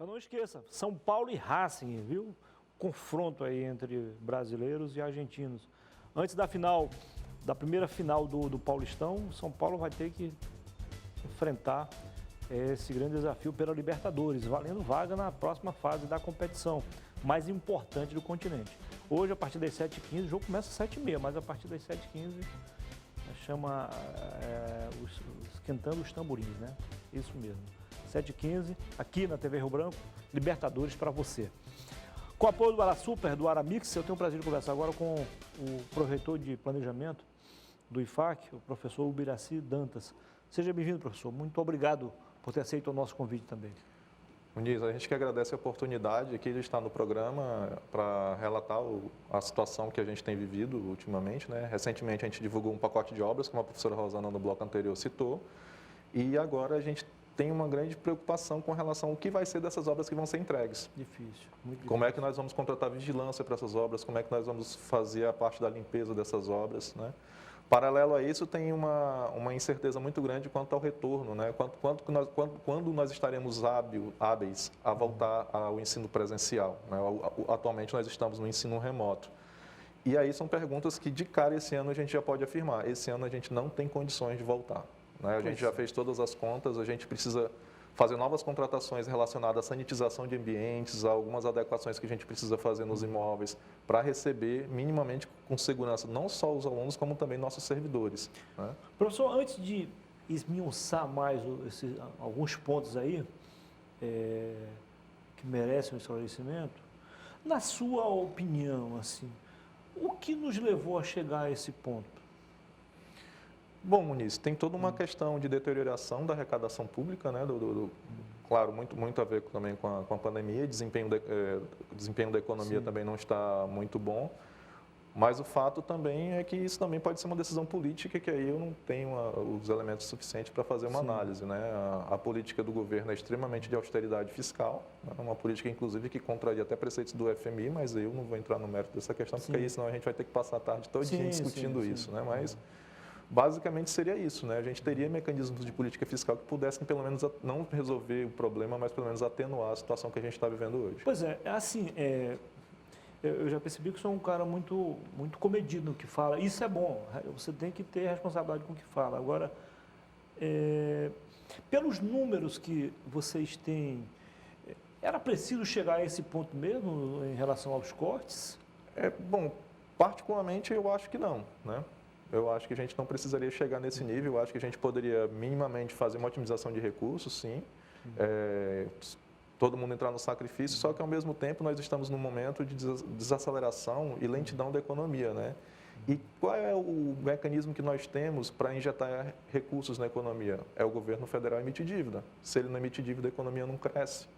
Então não esqueça, São Paulo e Racing, viu? Confronto aí entre brasileiros e argentinos. Antes da final, da primeira final do Paulistão, São Paulo vai ter que enfrentar esse grande desafio pela Libertadores, valendo vaga na próxima fase da competição mais importante do continente. Hoje, a partir das 7h15, o jogo começa às 7h30, mas a partir das 7h15 chama esquentando os tamborins, né? Isso mesmo. 7h15, aqui na TV Rio Branco, Libertadores para você. Com o apoio do Arasuper, do Aramix, eu tenho o prazer de conversar agora com o proreitor de planejamento do IFAC, o professor Ubiraci Dantas. Seja bem-vindo, professor. Muito obrigado por ter aceito o nosso convite também. Muniz, a gente que agradece a oportunidade aqui de estar no programa para relatar a situação que a gente tem vivido ultimamente, né? Recentemente a gente divulgou um pacote de obras, como a professora Rosana no bloco anterior citou, e agora a gente tem uma grande preocupação com relação ao que vai ser dessas obras que vão ser entregues. Difícil, muito difícil. Como é que nós vamos contratar vigilância para essas obras, como é que nós vamos fazer a parte da limpeza dessas obras, né? Paralelo a isso, tem uma incerteza muito grande quanto ao retorno, né? Quando nós estaremos hábeis a voltar ao ensino presencial, né? Atualmente nós estamos no ensino remoto. E aí são perguntas que de cara esse ano a gente já pode afirmar, esse ano a gente não tem condições de voltar, né? A gente já fez todas as contas, a gente precisa fazer novas contratações relacionadas à sanitização de ambientes, a algumas adequações que a gente precisa fazer nos imóveis para receber minimamente com segurança não só os alunos, como também nossos servidores, né? Professor, antes de esmiuçar mais alguns pontos aí que merecem um esclarecimento, na sua opinião, assim, o que nos levou a chegar a esse ponto? Bom, Muniz, tem toda uma questão de deterioração da arrecadação pública, né? Claro, muito a ver também com a pandemia, desempenho da economia também não está muito bom, mas o fato também é que isso também pode ser uma decisão política, que aí eu não tenho os elementos suficientes para fazer uma análise, né? A política do governo é extremamente de austeridade fiscal, né? Uma política, inclusive, que contraria até preceitos do FMI, mas eu não vou entrar no mérito dessa questão, porque aí senão a gente vai ter que passar a tarde todinha discutindo isso, né? Mas basicamente seria isso, né? A gente teria mecanismos de política fiscal que pudessem pelo menos não resolver o problema, mas pelo menos atenuar a situação que a gente está vivendo hoje. Pois é, assim, eu já percebi que o senhor é um cara muito comedido no que fala. Isso é bom, você tem que ter responsabilidade com o que fala. Agora, pelos números que vocês têm, era preciso chegar a esse ponto mesmo em relação aos cortes? Bom, particularmente eu acho que não, né? Eu acho que a gente não precisaria chegar nesse nível, eu acho que a gente poderia minimamente fazer uma otimização de recursos, sim, todo mundo entrar no sacrifício, só que ao mesmo tempo nós estamos num momento de desaceleração e lentidão da economia, né? E qual é o mecanismo que nós temos para injetar recursos na economia? É o governo federal emitir dívida. Se ele não emitir dívida, a economia não cresce,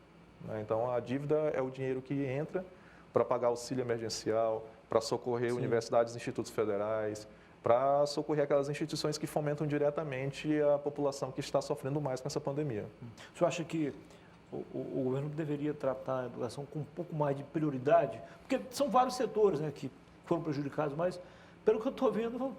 né? Então a dívida é o dinheiro que entra para pagar auxílio emergencial, para socorrer universidades e institutos federais, para socorrer aquelas instituições que fomentam diretamente a população que está sofrendo mais com essa pandemia. O senhor acha que o governo deveria tratar a educação com um pouco mais de prioridade? Porque são vários setores, né, que foram prejudicados, mas pelo que eu estou vendo,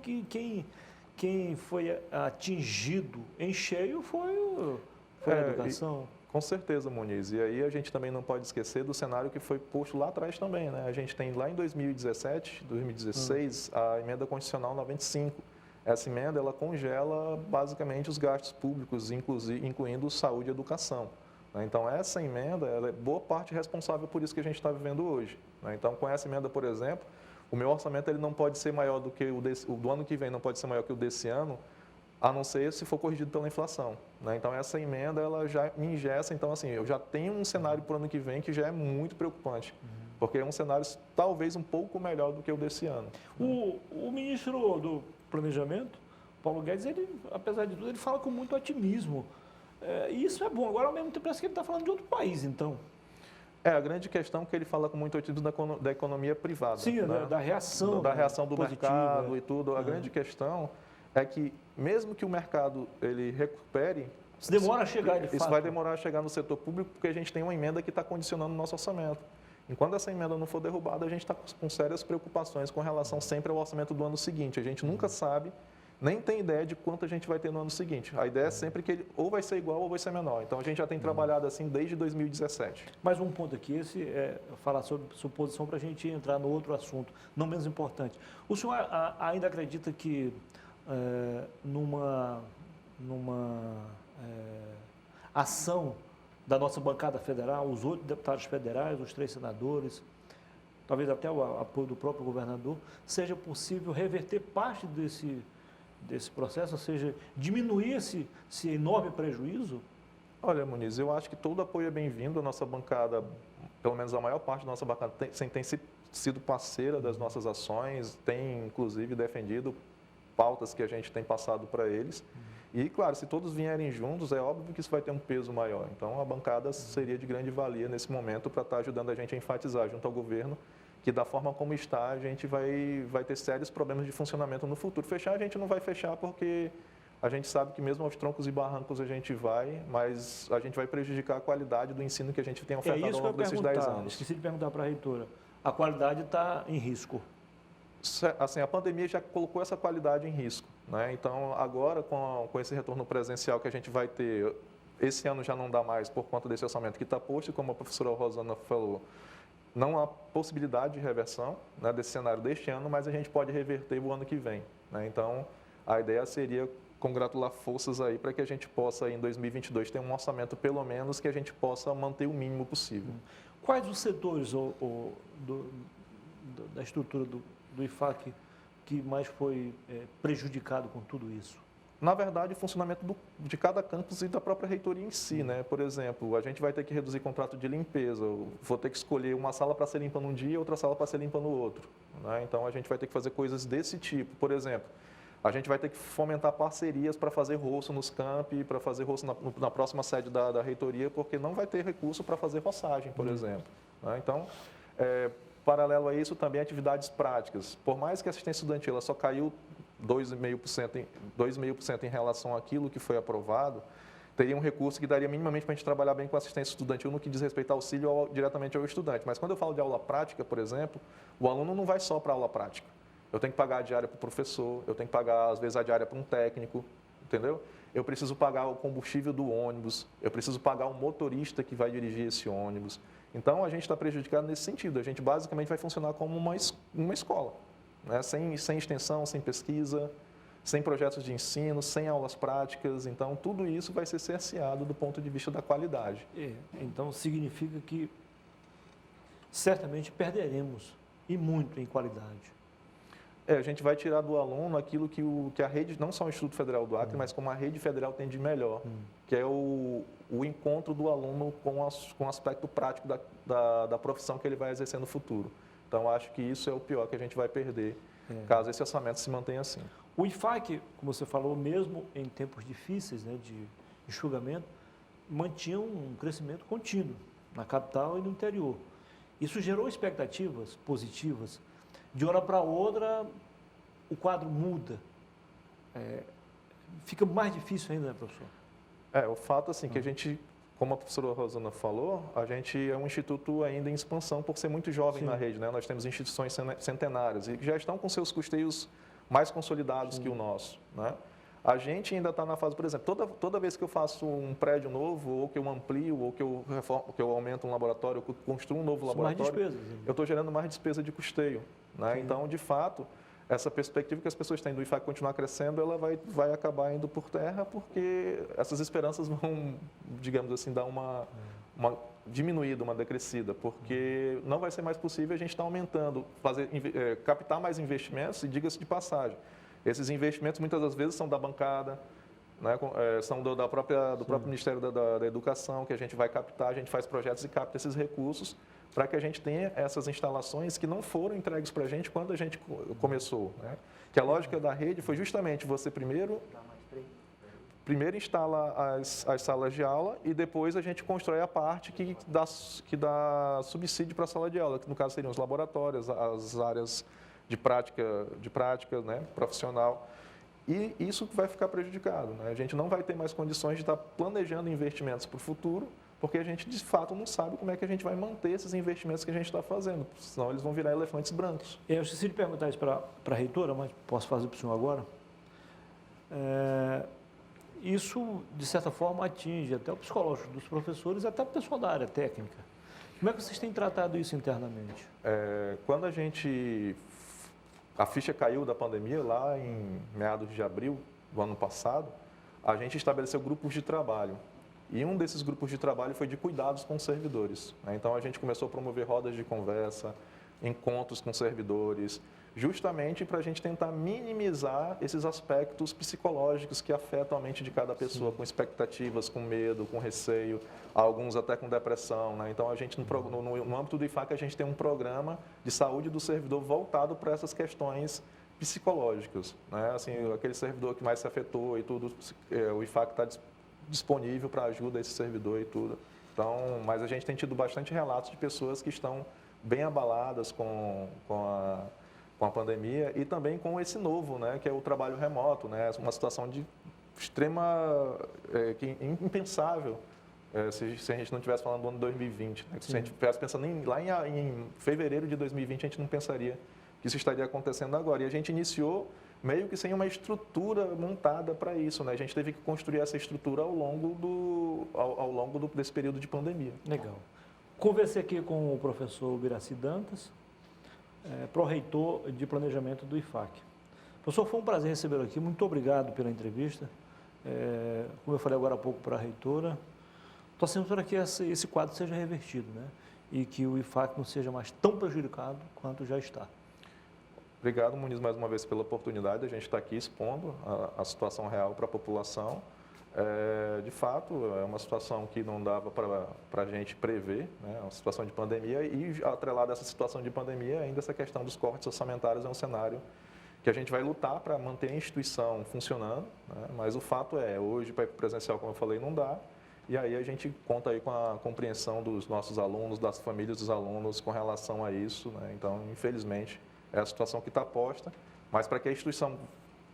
quem foi atingido em cheio foi a educação. Com certeza, Muniz. E aí a gente também não pode esquecer do cenário que foi posto lá atrás também, né? A gente tem lá em 2017, 2016, a emenda constitucional 95. Essa emenda, ela congela basicamente os gastos públicos, incluindo saúde e educação, né? Então, essa emenda, ela é boa parte responsável por isso que a gente está vivendo hoje, né? Então, com essa emenda, por exemplo, o meu orçamento ele não pode ser maior do que o do ano que vem, não pode ser maior que o desse ano, a não ser se for corrigido pela inflação, né? Então, essa emenda, ela já me engessa. Então, assim, eu já tenho um cenário para o ano que vem que já é muito preocupante, porque é um cenário talvez um pouco melhor do que o desse ano. O ministro do Planejamento, Paulo Guedes, ele, apesar de tudo, ele fala com muito otimismo. E isso é bom. Agora, ao mesmo tempo, parece que ele está falando de outro país, então. A grande questão é que ele fala com muito otimismo da economia privada. Sim, né? da reação. Da reação do positiva, mercado e tudo. A grande questão é que, mesmo que o mercado ele recupere, isso demora a chegar, de fato. Isso vai demorar a chegar no setor público, porque a gente tem uma emenda que está condicionando o nosso orçamento. Enquanto essa emenda não for derrubada, a gente está com sérias preocupações com relação sempre ao orçamento do ano seguinte. A gente nunca sabe nem tem ideia de quanto a gente vai ter no ano seguinte. A ideia é sempre que ele ou vai ser igual ou vai ser menor. Então, a gente já tem trabalhado assim desde 2017. Mais um ponto aqui, esse é falar sobre suposição para a gente entrar no outro assunto, não menos importante. O senhor ainda acredita que numa ação da nossa bancada federal, os 8 deputados federais, os 3 senadores, talvez até o apoio do próprio governador, seja possível reverter parte desse processo, ou seja, diminuir esse enorme prejuízo? Olha, Muniz, eu acho que todo apoio é bem-vindo. A nossa bancada, pelo menos a maior parte da nossa bancada, tem sido parceira das nossas ações, tem, inclusive, defendido pautas que a gente tem passado para eles. E, claro, se todos vierem juntos, é óbvio que isso vai ter um peso maior. Então, a bancada seria de grande valia nesse momento para estar ajudando a gente a enfatizar junto ao governo que, da forma como está, a gente vai ter sérios problemas de funcionamento no futuro. Fechar, a gente não vai fechar porque a gente sabe que mesmo aos troncos e barrancos a gente vai, mas a gente vai prejudicar a qualidade do ensino que a gente tem ofertado ao longo desses 10 anos. Esqueci de perguntar para a reitora. A qualidade está em risco? Assim, a pandemia já colocou essa qualidade em risco, né? Então, agora, com esse retorno presencial que a gente vai ter, esse ano já não dá mais por conta desse orçamento que está posto, e como a professora Rosana falou, não há possibilidade de reversão, né, desse cenário deste ano, mas a gente pode reverter o ano que vem, né? Então, a ideia seria congratular forças aí para que a gente possa, em 2022, ter um orçamento, pelo menos, que a gente possa manter o mínimo possível. Quais os setores da estrutura do IFAC que mais foi prejudicado com tudo isso? Na verdade, o funcionamento de cada campus e da própria reitoria em si, né? Por exemplo, a gente vai ter que reduzir contrato de limpeza, vou ter que escolher uma sala para ser limpa num dia e outra sala para ser limpa no outro, né? Então, a gente vai ter que fazer coisas desse tipo. Por exemplo, a gente vai ter que fomentar parcerias para fazer roço nos campi, para fazer roço na próxima sede da reitoria, porque não vai ter recurso para fazer roçagem, por exemplo, né? Então, paralelo a isso, também atividades práticas. Por mais que a assistência estudantil ela só caiu 2,5% em relação àquilo que foi aprovado, teria um recurso que daria minimamente para a gente trabalhar bem com a assistência estudantil no que diz respeito ao auxílio diretamente ao estudante. Mas quando eu falo de aula prática, por exemplo, o aluno não vai só para a aula prática. Eu tenho que pagar a diária para o professor, eu tenho que pagar, às vezes, a diária para um técnico, entendeu? Eu preciso pagar o combustível do ônibus, eu preciso pagar o motorista que vai dirigir esse ônibus. Então, a gente está prejudicado nesse sentido. A gente, basicamente, vai funcionar como uma escola, né? Sem extensão, sem pesquisa, sem projetos de ensino, sem aulas práticas. Então, tudo isso vai ser cerceado do ponto de vista da qualidade. Então, significa que certamente perderemos, e muito, em qualidade. A gente vai tirar do aluno aquilo que a rede, não só o Instituto Federal do Acre, mas como a rede federal tem de melhor, que é o encontro do aluno com o aspecto prático da profissão que ele vai exercer no futuro. Então, acho que isso é o pior que a gente vai perder, caso esse orçamento se mantenha assim. O IFAC, como você falou, mesmo em tempos difíceis, né, de enxugamento, mantinha um crescimento contínuo na capital e no interior. Isso gerou expectativas positivas. De hora para outra, o quadro muda. Fica mais difícil ainda, né, professor? O fato, assim, que a gente, como a professora Rosana falou, a gente é um instituto ainda em expansão por ser muito jovem na rede, né? Nós temos instituições centenárias e que já estão com seus custeios mais consolidados que o nosso, né? A gente ainda está na fase, por exemplo, toda vez que eu faço um prédio novo, ou que eu amplio, ou que eu aumento um laboratório, ou que eu construo um novo laboratório, mais despesas, eu estou gerando mais despesa de custeio, né? Então, de fato, essa perspectiva que as pessoas têm do IFAC continuar crescendo, ela vai acabar indo por terra, porque essas esperanças vão, digamos assim, dar uma diminuída, uma decrescida, porque não vai ser mais possível a gente estar aumentando, captar mais investimentos, e diga-se de passagem, esses investimentos muitas das vezes são da bancada, né, são do próprio Ministério da Educação, que a gente vai captar, a gente faz projetos e capta esses recursos para que a gente tenha essas instalações que não foram entregues para a gente quando a gente começou, né? Que a lógica da rede foi justamente você primeiro instala as salas de aula e depois a gente constrói a parte que dá subsídio para a sala de aula, que no caso seriam os laboratórios, as áreas de prática, né, profissional. E isso vai ficar prejudicado, né? A gente não vai ter mais condições de estar planejando investimentos para o futuro, porque a gente, de fato, não sabe como é que a gente vai manter esses investimentos que a gente está fazendo, senão eles vão virar elefantes brancos. Eu esqueci de perguntar isso para a reitora, mas posso fazer para o senhor agora. Isso, de certa forma, atinge até o psicológico dos professores e até o pessoal da área técnica. Como é que vocês têm tratado isso internamente? Quando a ficha caiu da pandemia, lá em meados de abril do ano passado, a gente estabeleceu grupos de trabalho. E um desses grupos de trabalho foi de cuidados com os servidores. Então, a gente começou a promover rodas de conversa, encontros com servidores, justamente para a gente tentar minimizar esses aspectos psicológicos que afetam a mente de cada pessoa, com expectativas, com medo, com receio, alguns até com depressão. Então, a gente, no âmbito do IFAC, a gente tem um programa de saúde do servidor voltado para essas questões psicológicas. Assim, aquele servidor que mais se afetou e tudo, o IFAC está disponível para ajuda a esse servidor e tudo. Então, mas a gente tem tido bastante relatos de pessoas que estão bem abaladas com a pandemia e também com esse novo, que é o trabalho remoto, uma situação de extrema, impensável, se a gente não estivesse falando do ano 2020. Se a gente estivesse pensando lá em fevereiro de 2020, a gente não pensaria que isso estaria acontecendo agora. E a gente iniciou meio que sem uma estrutura montada para isso. A gente teve que construir essa estrutura ao longo desse período de pandemia. Legal. Conversei aqui com o professor Biraci Dantas, pró-reitor de planejamento do IFAC. Professor, foi um prazer recebê-lo aqui. Muito obrigado pela entrevista. Como eu falei agora há pouco para a reitora, torcendo para que esse quadro seja revertido, e que o IFAC não seja mais tão prejudicado quanto já está. Obrigado, Muniz, mais uma vez pela oportunidade. A gente está aqui expondo a situação real para a população. De fato, é uma situação que não dava para a gente prever, uma situação de pandemia, e atrelado a essa situação de pandemia, ainda essa questão dos cortes orçamentários é um cenário que a gente vai lutar para manter a instituição funcionando, mas o fato hoje, para presencial, como eu falei, não dá, e aí a gente conta aí com a compreensão dos nossos alunos, das famílias dos alunos com relação a isso, Então, infelizmente, é a situação que está posta, mas para que a instituição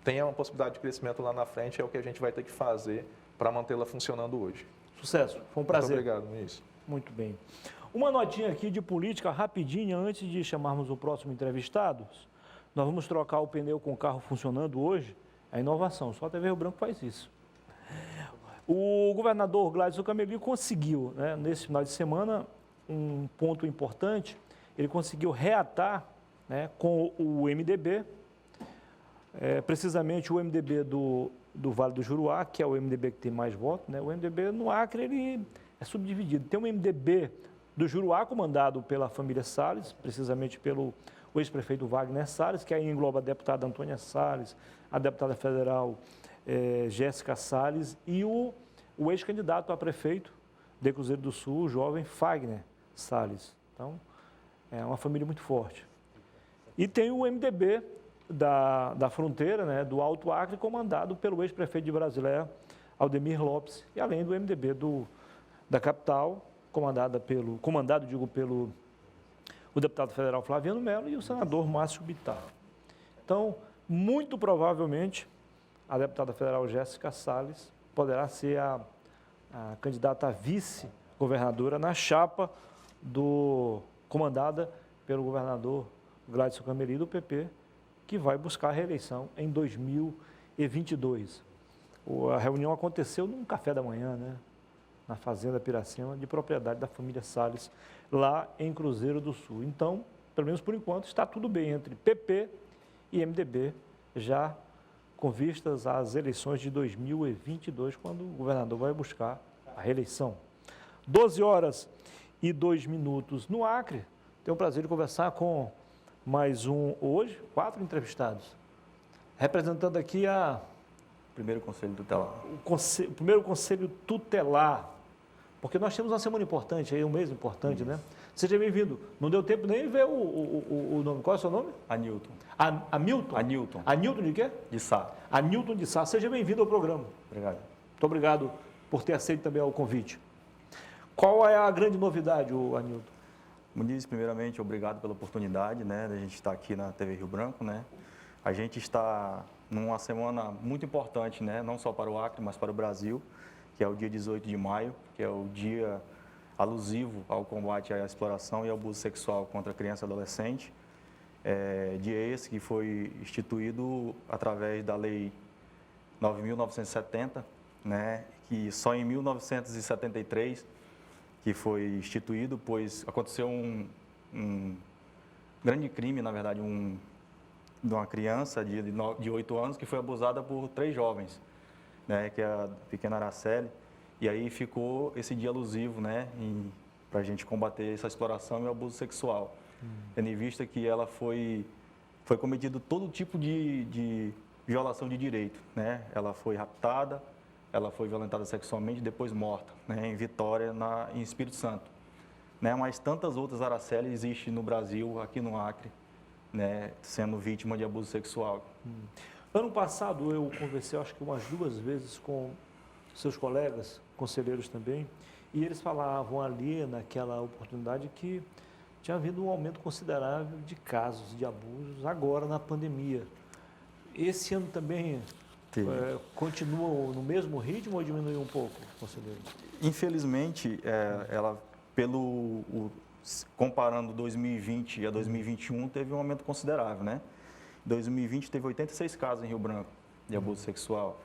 tenha uma possibilidade de crescimento lá na frente, é o que a gente vai ter que fazer para mantê-la funcionando hoje. Sucesso, foi um prazer. Muito obrigado, Luiz. Muito bem. Uma notinha aqui de política rapidinha, antes de chamarmos o próximo entrevistado. Nós vamos trocar o pneu com o carro funcionando hoje. É inovação, só a TV Rio Branco faz isso. O governador Gladson Cameli conseguiu, nesse final de semana, um ponto importante. Ele conseguiu reatar, com o MDB, precisamente o MDB do Vale do Juruá, que é o MDB que tem mais votos. O MDB no Acre ele é subdividido. Tem um MDB do Juruá, comandado pela família Salles, precisamente pelo ex-prefeito Wagner Salles, que aí engloba a deputada Antônia Salles, a deputada federal Jéssica Salles e o ex-candidato a prefeito de Cruzeiro do Sul, o jovem Fagner Salles. Então, é uma família muito forte. E tem o MDB da fronteira, do Alto Acre, comandado pelo ex-prefeito de Brasileia, Aldemir Lopes, e além do MDB da capital, comandado pelo o deputado federal Flaviano Melo e o senador Márcio Bittar. Então, muito provavelmente, a deputada federal Jéssica Salles poderá ser a candidata a vice-governadora na chapa comandada pelo governador Gladson Cameli, do PP, que vai buscar a reeleição em 2022. A reunião aconteceu num café da manhã, na Fazenda Piracema, de propriedade da família Salles, lá em Cruzeiro do Sul. Então, pelo menos por enquanto, está tudo bem entre PP e MDB, já com vistas às eleições de 2022, quando o governador vai buscar a reeleição. 12h02 no Acre. Tenho o prazer de conversar com mais hoje, 4 entrevistados. Representando aqui Primeiro Conselho Tutelar. O primeiro Conselho Tutelar. Porque nós temos uma semana importante, um mês importante, Seja bem-vindo. Não deu tempo nem ver o nome. Qual é o seu nome? Anilton. Hamilton? Anilton. Anilton de quê? De Sá. Anilton de Sá. Seja bem-vindo ao programa. Obrigado. Muito obrigado por ter aceito também o convite. Qual é a grande novidade, Anilton? Muniz, primeiramente, obrigado pela oportunidade, da gente estar aqui na TV Rio Branco, A gente está numa semana muito importante, não só para o Acre, mas para o Brasil, que é o dia 18 de maio, que é o dia alusivo ao combate à exploração e ao abuso sexual contra criança e adolescente. Dia esse que foi instituído através da Lei 9.970, né, que só em 1973 que foi instituído, pois aconteceu um grande crime, na verdade, de uma criança de 8 anos que foi abusada por 3 jovens, né, que é a pequena Araceli, e aí ficou esse dia alusivo, né, para a gente combater essa exploração e o abuso sexual, tendo em vista que ela foi cometido todo tipo de violação de direito, né, ela foi raptada, ela foi violentada sexualmente e depois morta, né, em Vitória, em Espírito Santo, né, mas tantas outras Araceli existem no Brasil, aqui no Acre, né, sendo vítima de abuso sexual. Ano passado eu conversei, acho que umas 2 vezes com seus colegas, conselheiros também, e eles falavam ali naquela oportunidade que tinha havido um aumento considerável de casos de abusos agora na pandemia. Esse ano também continua no mesmo ritmo ou diminuiu um pouco, conselheiro? Infelizmente, comparando 2020 a 2021, teve um aumento considerável, né? Em 2020 teve 86 casos em Rio Branco de abuso sexual.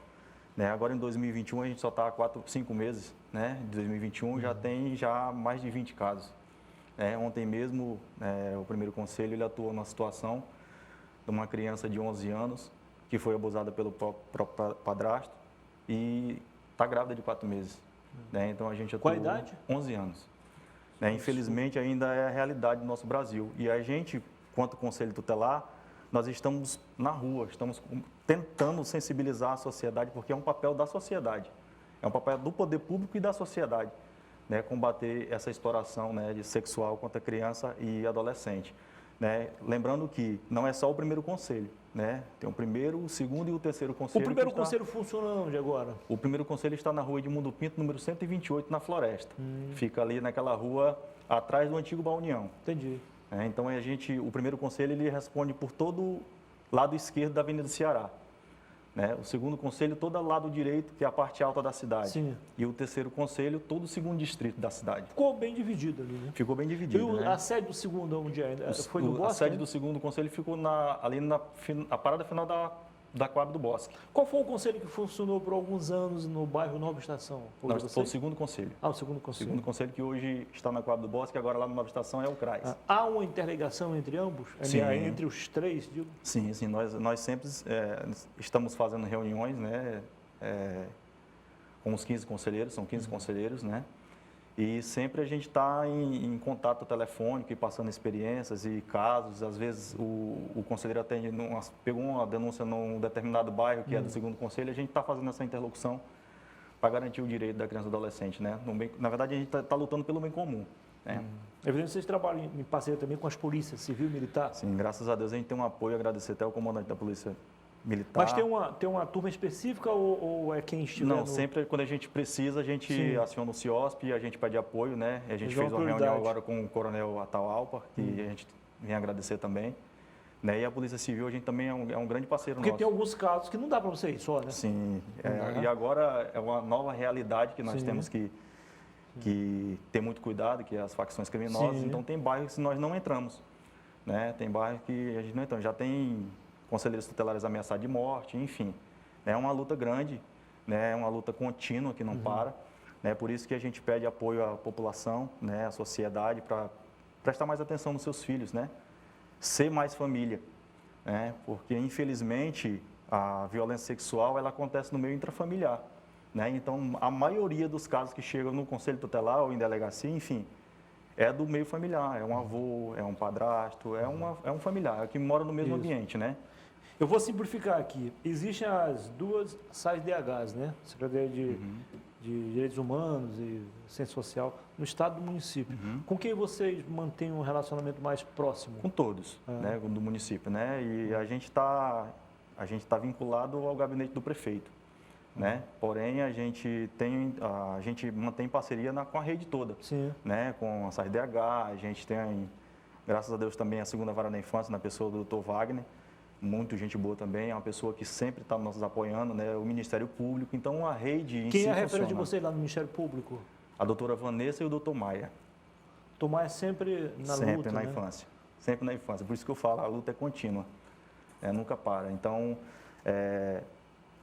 Né? Agora em 2021 a gente só está há 5 meses, né? De 2021 já tem mais de 20 casos. Ontem mesmo o primeiro conselho ele atuou numa situação de uma criança de 11 anos que foi abusada pelo próprio padrasto e está grávida de 4 meses. Né? Então a gente atuou... Qual a idade? 11 anos. Né? Infelizmente ainda é a realidade do nosso Brasil. E a gente, quanto Conselho Tutelar, nós estamos na rua, estamos tentando sensibilizar a sociedade, porque é um papel da sociedade, é um papel do poder público e da sociedade, né, combater essa exploração, né, de sexual contra criança e adolescente. Né? Lembrando que não é só o primeiro conselho, né? Tem o primeiro, o segundo e o terceiro conselho. O primeiro conselho funciona onde agora? O primeiro conselho está na rua Edmundo Pinto, número 128, na Floresta. Fica ali naquela rua atrás do antigo Bar União. Entendi. Então o primeiro conselho ele responde por todo o lado esquerdo da Avenida do Ceará. Né? O segundo conselho, todo o lado direito, que é a parte alta da cidade. Sim. E o terceiro conselho, todo o segundo distrito da cidade. Ficou bem dividido ali, né? Ficou bem dividido. E a sede do segundo onde é? Foi no Bosque? A sede do segundo conselho ficou ali na parada final da Coab do Bosque. Qual foi o conselho que funcionou por alguns anos no bairro Nova Estação? Foi o segundo conselho. O segundo conselho. O segundo conselho que hoje está na Coab do Bosque, agora lá na Nova Estação é o CRAS. Há uma interligação entre ambos? Sim. Entre os 3, digo? Sim, nós sempre estamos fazendo reuniões, né, com os 15 conselheiros, são 15 conselheiros, né? E sempre a gente está em contato telefônico e passando experiências e casos. Às vezes o conselheiro pegou uma denúncia num determinado bairro que é do segundo conselho, a gente está fazendo essa interlocução para garantir o direito da criança e do adolescente, né? Na verdade, a gente está lutando pelo bem comum. Né? É evidente que vocês trabalham em parceria também com as polícias civil e militar? Sim, graças a Deus a gente tem um apoio, agradecer até ao comandante da Polícia Militar. Mas tem uma turma específica ou é quem estiver Não, sempre quando a gente precisa, a gente aciona o CIOSP, a gente pede apoio, né? A gente fez uma reunião agora com o Coronel Atahualpa, que a gente vem agradecer também. Né? E a Polícia Civil, a gente também é um grande parceiro Porque nosso. tem alguns casos que não dá para você ir só, né? Sim, e agora é uma nova realidade que nós temos que ter muito cuidado, que é as facções criminosas. Então tem bairros que nós não entramos, né? Tem bairros que a gente não entra. Já tem conselheiros tutelares ameaçados de morte, enfim. É uma luta grande, né? É uma luta contínua que não para. Né? Por isso que a gente pede apoio à população, né? À sociedade, para prestar mais atenção nos seus filhos, né? Ser mais família, né? Porque, infelizmente, a violência sexual ela acontece no meio intrafamiliar. Né? Então, a maioria dos casos que chegam no Conselho Tutelar ou em delegacia, enfim, é do meio familiar, é um avô, é um padrasto, é um familiar, é que mora no mesmo ambiente, né? Eu vou simplificar aqui. Existem as duas SAIS-DHs, né? Secretaria de Direitos Humanos e Ciência Social, no estado do município. Com quem vocês mantêm um relacionamento mais próximo? Com todos, né? Do município, né? E a gente tá vinculado ao gabinete do prefeito. Né? Porém, a gente mantém parceria com a rede toda, né? Com a SAIS-DH, a gente tem, graças a Deus, também a segunda vara da infância, na pessoa do Dr. Wagner, muito gente boa também, é uma pessoa que sempre está nos apoiando, né? O Ministério Público, então a rede em si Quem é a referência funciona. de vocês lá no Ministério Público? A doutora Vanessa e o doutor Maia. Tomar é sempre na luta, Sempre na né? infância, sempre na infância, por isso que eu falo, a luta é contínua, nunca para. Então,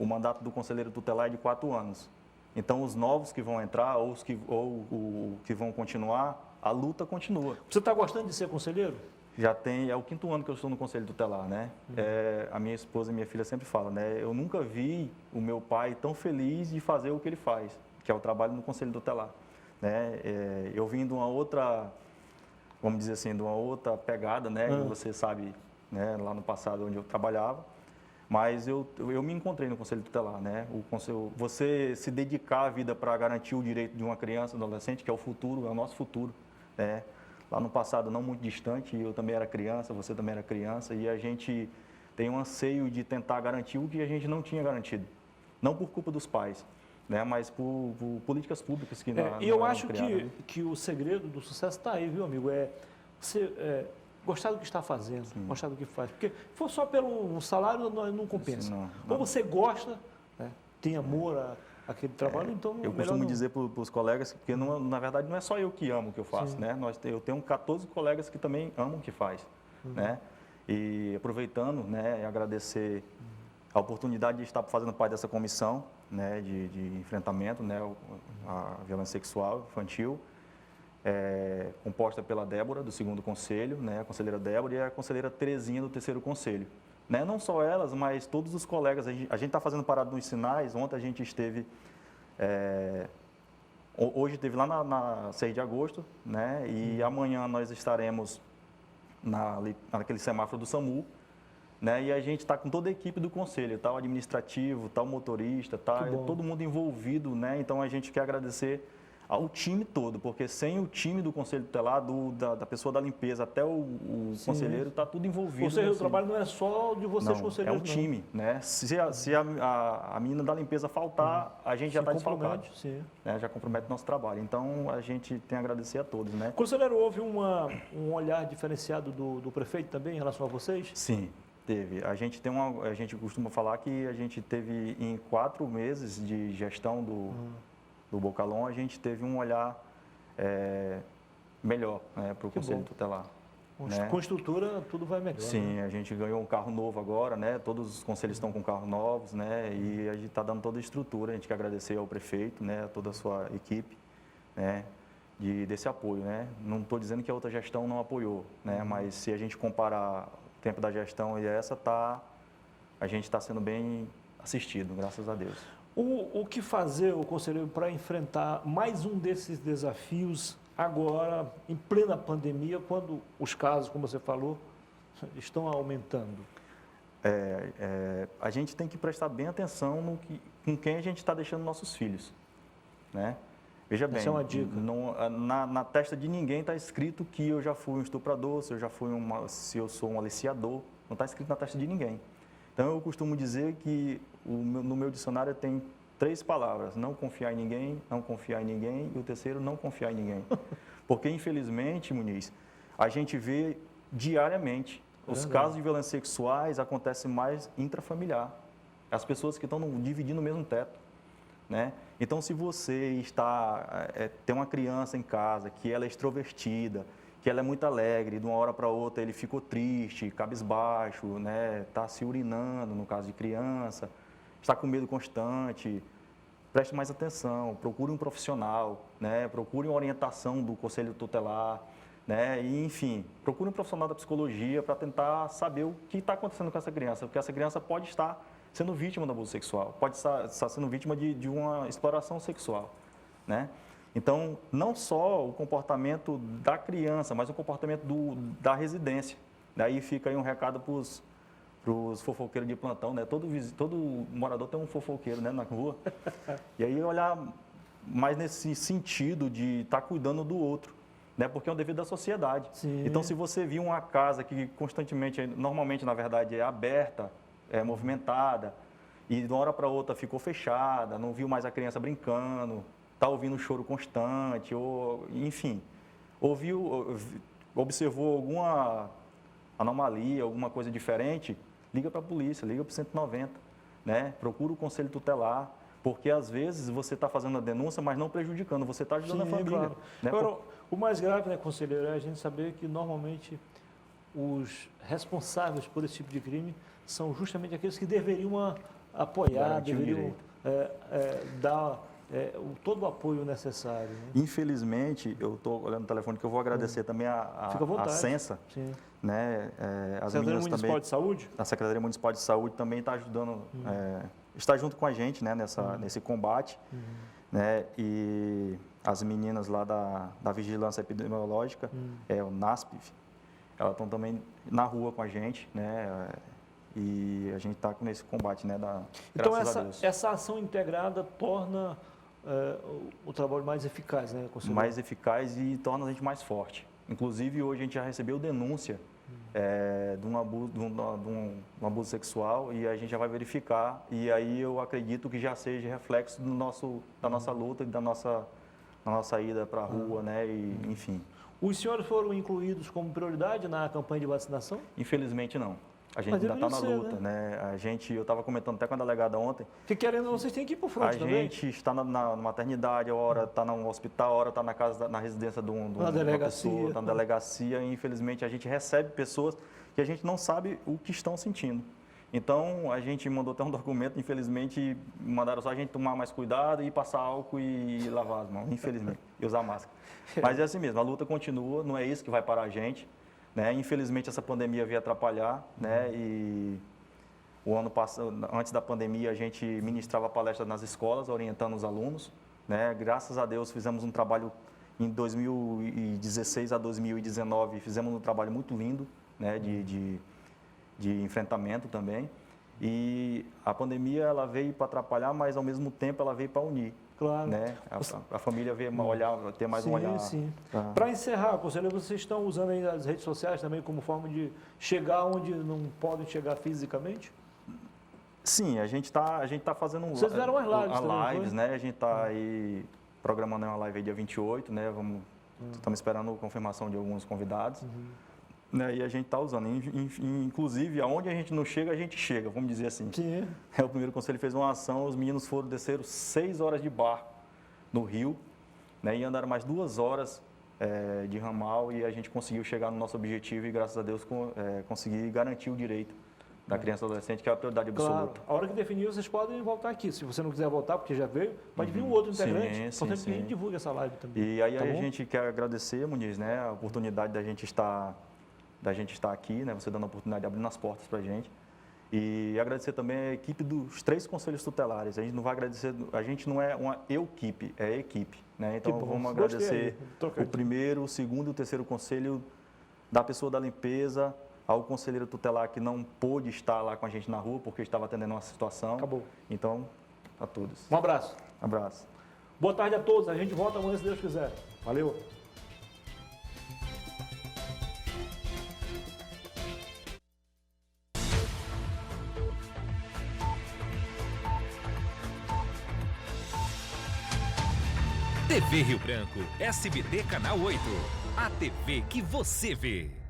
o mandato do conselheiro tutelar é de 4 anos. Então, os novos que vão entrar ou os que vão continuar, a luta continua. Você está gostando de ser conselheiro? Já é o 5º ano que eu estou no Conselho Tutelar, né? A minha esposa e minha filha sempre falam, né? Eu nunca vi o meu pai tão feliz de fazer o que ele faz, que é o trabalho no Conselho Tutelar, né? Eu vim de uma outra, vamos dizer assim, de uma outra pegada, né? Você sabe, né? Lá no passado onde eu trabalhava, mas eu me encontrei no Conselho Tutelar, né? Você se dedicar a vida para garantir o direito de uma criança, do adolescente, que é o futuro, é o nosso futuro, né? Lá no passado, não muito distante, eu também era criança, você também era criança, e a gente tem um anseio de tentar garantir o que a gente não tinha garantido. Não por culpa dos pais, né, mas por políticas públicas que não E eu eram acho criadas, né? que o segredo do sucesso está aí, viu, amigo? Você gostar do que está fazendo, gostar do que faz. Porque se for só pelo salário, não compensa. Não. Ou você gosta, né, tem amor aquele trabalho, então eu costumo dizer para os colegas, porque na verdade não é só eu que amo o que eu faço, né? Eu tenho 14 colegas que também amam o que faz, né? E aproveitando, né, agradecer a oportunidade de estar fazendo parte dessa comissão, né, de enfrentamento, né, à violência sexual infantil, composta pela Débora, do 2º Conselho, né, a conselheira Débora, e a conselheira Terezinha, do 3º Conselho. Né? Não só elas, mas todos os colegas. A gente está fazendo parada nos sinais. Ontem a gente esteve, hoje esteve lá na 6 de agosto, né? E amanhã nós estaremos naquele semáforo do SAMU, né? E a gente está com toda a equipe do conselho, tá? O administrativo, tá? O motorista, tá? Todo mundo envolvido, né? Então a gente quer agradecer ao time todo, porque sem o time do Conselho Tutelar, da pessoa da limpeza até o conselheiro, está tudo envolvido. Ou seja, o trabalho não é só de vocês, conselheiros, é um time, né? Se a menina da limpeza faltar, a gente já está desfalcado. Né? Já compromete o nosso trabalho. Então, a gente tem a agradecer a todos, né? Conselheiro, houve um olhar diferenciado do prefeito também em relação a vocês? Sim, teve. A gente costuma falar que a gente teve, em 4 meses de gestão do Bocalon, a gente teve um olhar melhor, né, para o Conselho Tutelar. Com estrutura, tudo vai melhor. Sim, né? A gente ganhou um carro novo agora, né? Todos os conselhos estão com carros novos, né? E a gente está dando toda a estrutura. A gente quer agradecer ao prefeito, né? A toda a sua equipe, né? Desse apoio, né? Não estou dizendo que a outra gestão não apoiou, né? Mas se a gente comparar o tempo da gestão e essa, a gente está sendo bem assistido, graças a Deus. O que fazer, o conselheiro, para enfrentar mais um desses desafios agora, em plena pandemia, quando os casos, como você falou, estão aumentando? A gente tem que prestar bem atenção com quem a gente está deixando nossos filhos, né? Veja bem, essa é uma dica. Na testa de ninguém está escrito que eu já fui um estuprador, se eu sou um aliciador, não está escrito na testa de ninguém. Então, eu costumo dizer que no meu dicionário tem 3 palavras: não confiar em ninguém, não confiar em ninguém, e o terceiro, não confiar em ninguém. Porque, infelizmente, Muniz, a gente vê diariamente os casos de violências sexuais acontecem mais intrafamiliar. As pessoas que estão dividindo o mesmo teto, né? Então, se você tem uma criança em casa que ela é extrovertida, que ela é muito alegre, de uma hora para outra ele ficou triste, cabisbaixo, né? Está se urinando, no caso de criança, está com medo constante, preste mais atenção, procure um profissional, né? Procure uma orientação do Conselho Tutelar, né? E, enfim, procure um profissional da psicologia para tentar saber o que está acontecendo com essa criança, porque essa criança pode estar sendo vítima do abuso sexual, pode estar sendo vítima de uma exploração sexual, né? Então, não só o comportamento da criança, mas o comportamento da residência. Daí fica aí um recado para os fofoqueiros de plantão, né? Todo morador tem um fofoqueiro, né, na rua. E aí olhar mais nesse sentido de estar cuidando do outro, né? Porque é um dever da sociedade. Sim. Então, se você viu uma casa que constantemente, normalmente, na verdade, é aberta, é movimentada, e de uma hora para outra ficou fechada, não viu mais a criança brincando, está ouvindo choro constante, ou, enfim, observou alguma anomalia, alguma coisa diferente, liga para a polícia, liga para o 190, né? Procura o Conselho Tutelar, porque às vezes você está fazendo a denúncia, mas não prejudicando, você está ajudando a família. Claro. Né? Agora, o mais grave, né, conselheiro, é a gente saber que normalmente os responsáveis por esse tipo de crime são justamente aqueles que deveriam apoiar, Garantir o deveriam dar todo o apoio necessário. Né? Infelizmente, eu estou olhando o telefone que eu vou agradecer também Fica à vontade. a Sensa, Sim. né? As Secretaria meninas Municipal também, de Saúde? a Secretaria Municipal de Saúde também está ajudando, está junto com a gente, né? Nesse combate, né? E as meninas lá da Vigilância Epidemiológica, o NASP, elas estão também na rua com a gente, né? E a gente está nesse combate, né? Então, graças a Deus. essa ação integrada torna o trabalho mais eficaz, né, conselheiro? Mais eficaz e torna a gente mais forte. Inclusive, hoje a gente já recebeu denúncia de um abuso sexual e a gente já vai verificar. E aí eu acredito que já seja reflexo da nossa luta e da nossa ida para a rua, né? E, enfim. Os senhores foram incluídos como prioridade na campanha de vacinação? Infelizmente, não. A gente Mas ainda está na deveria ser, luta, né? Eu estava comentando até com a delegada ontem. Porque querendo, vocês têm que ir para o fronte também. A gente está na maternidade, a hora está no hospital, a hora está na residência de uma pessoa, está na delegacia. E, infelizmente, a gente recebe pessoas que a gente não sabe o que estão sentindo. Então, a gente mandou até um documento, infelizmente, mandaram só a gente tomar mais cuidado e passar álcool e lavar as mãos, infelizmente, e usar máscara. Mas é assim mesmo, a luta continua, não é isso que vai parar a gente. Né? Infelizmente, essa pandemia veio atrapalhar, né? E o ano passado, antes da pandemia, a gente ministrava palestras nas escolas, orientando os alunos, né? Graças a Deus, fizemos um trabalho em 2016 a 2019, fizemos um trabalho muito lindo, né? de enfrentamento também. E a pandemia, ela veio para atrapalhar, mas ao mesmo tempo ela veio para unir. Claro. Né? A família veio ter mais um olhar. Sim. Para encerrar, conselheiro, vocês estão usando aí as redes sociais também como forma de chegar onde não podem chegar fisicamente? Sim, a gente tá fazendo Vocês fizeram umas lives também, lives, né? A gente está aí programando uma live aí dia 28, né? Estamos esperando a confirmação de alguns convidados. Né, e a gente está usando. Inclusive, aonde a gente não chega, a gente chega, vamos dizer assim. Sim. O primeiro conselho fez uma ação, os meninos desceram 6 horas de barco no rio, né, e andaram mais 2 horas de ramal e a gente conseguiu chegar no nosso objetivo e, graças a Deus, conseguir garantir o direito da criança e adolescente, que é a prioridade absoluta. Claro. A hora que definir, vocês podem voltar aqui. Se você não quiser voltar, porque já veio, pode vir um outro integrante. Importante que a gente divulgue essa live também. E aí, a gente quer agradecer, Muniz, né, a oportunidade da gente estar aqui, né? Você dando a oportunidade de abrir as portas para a gente. E agradecer também a equipe dos 3 conselhos tutelares. A gente não vai agradecer, a gente não é uma equipe, é equipe. Né? Então vamos agradecer o primeiro, o segundo e o terceiro conselho da pessoa da limpeza, ao conselheiro tutelar que não pôde estar lá com a gente na rua porque estava atendendo uma situação. Acabou. Então, a todos. Um abraço. Abraço. Boa tarde a todos. A gente volta amanhã se Deus quiser. Valeu. TV Rio Branco, SBT Canal 8. A TV que você vê.